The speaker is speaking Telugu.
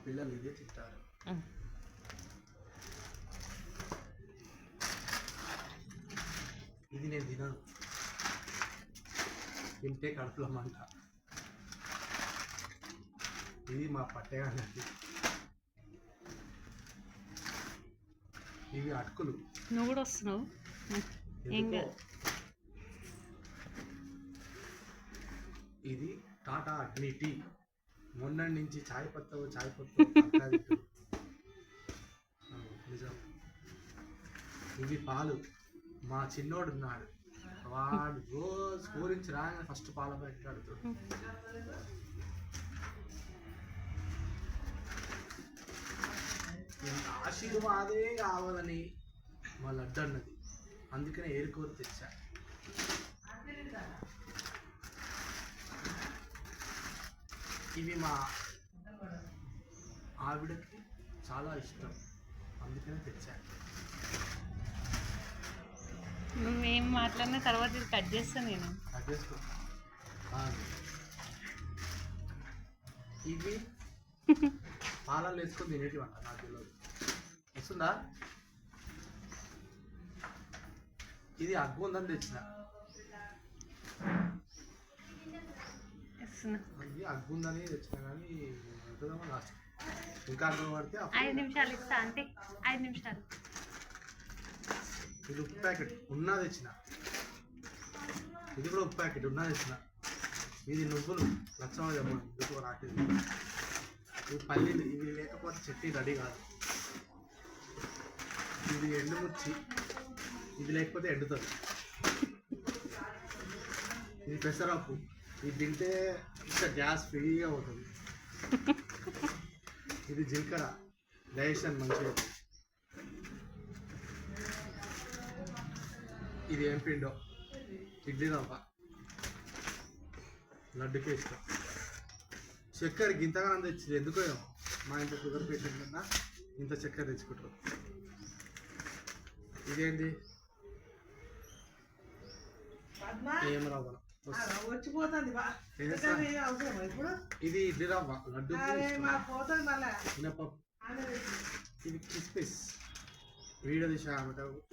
పిల్లలు ఇదే తింటారు. ఇది నేను తినను, తింటే కడుపులో మంట. ఇది మా పట్టేగానండి. ఇవి అటుకులు. నువ్వు కూడా వస్తున్నావు. ఇది టాటా అగ్ని టీ. మొన్న నుంచి చాయ్ పత్తా నిజం. ఇవి పాలు. మా చిన్నోడు ఉన్నాడు, వాడు రోజు స్కూల్ నుంచి రాగానే ఫస్ట్ పాల ప్యాకెట్ ఆడుతాడు. ఆశీర్వాదే కావాలని మా లడ్డు అన్నది, అందుకనే ఏరుకోరు తెచ్చా. ఇవి మా ఆవిడకి చాలా ఇష్టం, అందుకనే తెచ్చా. నువ్వేం మాట్లాడిన తర్వాత ఇది కట్ చేస్తాను నేను. కట్ చేసుకో. ఇవి పాలల్లో వేసుకొని తినేటివి అంట, నాకు తెలియదు. వస్తుందా? ఇది అగ్గు ఉందని తెచ్చిన. ఇది అగ్గు ఉందని తెచ్చిన కానీ లాస్ట్ ఇంకా అగ్గు పడితే 5 నిమిషాలు ఇస్తా అంటే 5 నిమిషాలు. ఇది ఉప్పు ప్యాకెట్ ఉన్నా తెచ్చిన. ఇది కూడా ఉప్పు ప్యాకెట్ ఉన్నా తెచ్చిన. ఇది నువ్వులు లక్షణం చెప్పండి రాకేది. ఇవి పల్లీలు, ఇవి లేకపోతే చట్నీ రెడీ కాదు. ఇది ఎండుమిర్చి, ఇది లేకపోతే ఎండుతుంది. ఇది పెసరప్పు, ఇది తింటే ఇంకా గ్యాస్ ఫ్రీగా అవుతుంది. ఇది జీలకర్ర, డైజెషన్ మంచిగా. ఇది ఏం పిండో, ఇడ్లీ రవ్వ, లడ్డుకే ఇష్టం. చక్కెర గింతగా తెచ్చింది ఎందుకో ఏమో, మా ఇంట్లో షుగర్ పేషెంట్ కన్నా ఇంత చక్కెర తెచ్చుకుంటారు. ఇదేంటి? ఏం రవ్వ ఇది ఇడ్లీ రవ్వ, లడ్డు, మినపప్పు. ఇది కిస్మిస్ వీడియో తీసా